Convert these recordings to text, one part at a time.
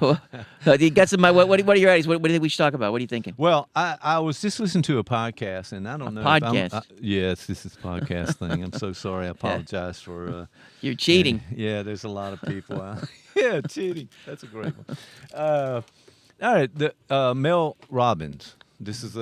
You got some. What are your ideas? What do you think we should talk about? What are you thinking? Well, I was just listening to a podcast, and I A don't know if podcast. yes, this is a podcast thing. I'm so sorry. I apologize for. You're cheating. Yeah, there's a lot of people out. Yeah, cheating. That's a great one. All right, Mel Robbins. This is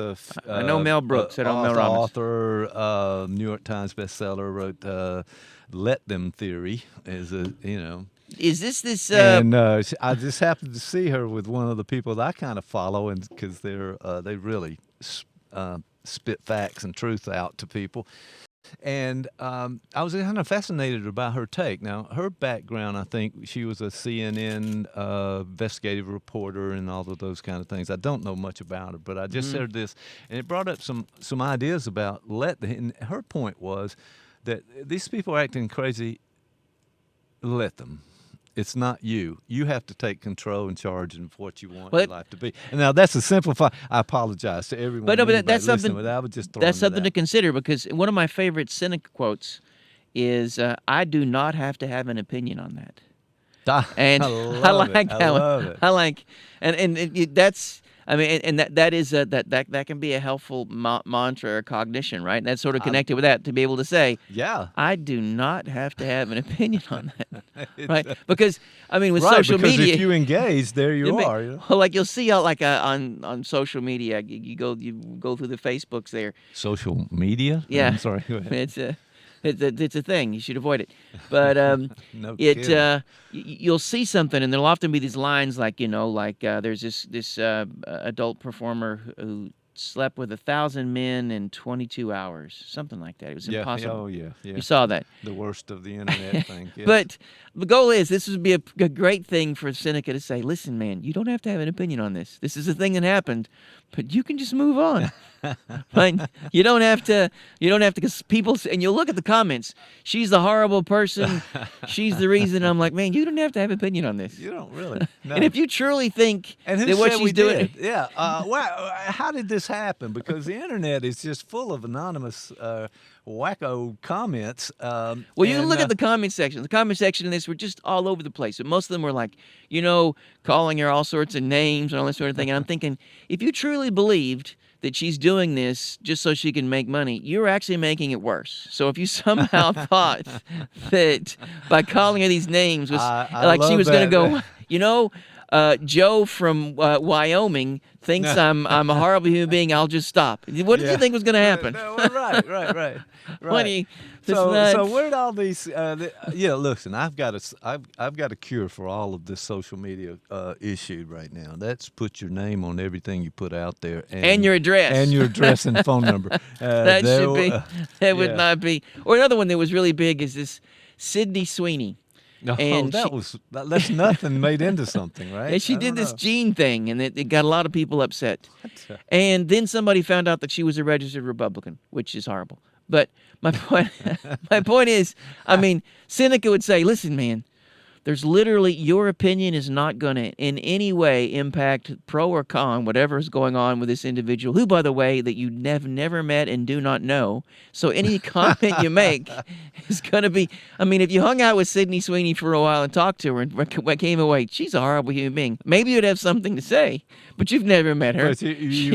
I know Mel Brooks. I don't know Mel Robbins. author, New York Times bestseller, wrote "Let Them" theory. Is this? And I just happened to see her with one of the people that I kind of follow, and because they really spit facts and truth out to people. And I was kind of fascinated about her take. Now, her background, I think she was a CNN investigative reporter and all of those kind of things. I don't know much about her, but I just heard this, and it brought up some ideas about and her point was that these people are acting crazy. Let them. It's not you. You have to take control and charge of what you want your life to be. And now that's a simplified. I apologize to everyone. But that's something. But I would just That's something to consider, because one of my favorite Seneca quotes is, "I do not have to have an opinion on that." And I like it. that I one. love it. I like, that's. I mean, and that is that can be a helpful mantra or cognition, right? And that's sort of connected with that, to be able to say, Yeah. I do not have to have an opinion on that, right? Because I mean, with Right, social because media, if you engage, there you are. well, like you'll see how, like on social media, you go through the Facebooks there. Social media? Yeah, I'm sorry. Go ahead. It's a thing. You should avoid it. But No kidding. you'll see something, and there'll often be these lines like, there's this adult performer who slept with 1,000 men in 22 hours, something like that. It was impossible. Oh, yeah. You saw that. The worst of the internet thing. Yes. But the goal is, this would be a great thing for Seneca to say, listen, man, you don't have to have an opinion on this. This is a thing that happened, but you can just move on. Right? You don't have to, because people, and you'll look at the comments, she's the horrible person, she's the reason. I'm like, man, you don't have to have an opinion on this. You don't really. No. And if you truly think And who that what said she's we doing, did? Yeah. How did this happen? Because the internet is just full of anonymous wacko comments. well, you can look at the comment section. The comment section in this were just all over the place. And most of them were like, calling her all sorts of names and all this sort of thing. And I'm thinking, if you truly believed that she's doing this just so she can make money, you're actually making it worse. So if you somehow thought that by calling her these names was like she was going to go, Joe from Wyoming thinks I'm a horrible human being, I'll just stop. What did you think was going to happen? No, right. What do you, So where'd all these? Listen, I've got a cure for all of this social media issue right now. That's put your name on everything you put out there, and your address, and phone number. That should be. That would not be. Or another one that was really big is this Sydney Sweeney. No, and that's nothing made into something, right? And she did this gene thing, and it got a lot of people upset. And then somebody found out that she was a registered Republican, which is horrible. But my point is, I mean, Seneca would say, listen, man, there's literally, your opinion is not going to in any way impact pro or con, whatever is going on with this individual, who, by the way, that you have never met and do not know. So any comment you make is going to be, I mean, if you hung out with Sydney Sweeney for a while and talked to her and came away, she's a horrible human being. Maybe you'd have something to say, but you've never met her. She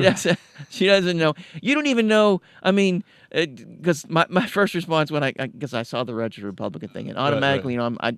doesn't know. You don't even know, I mean, because my first response when because I saw the registered Republican thing, and automatically, I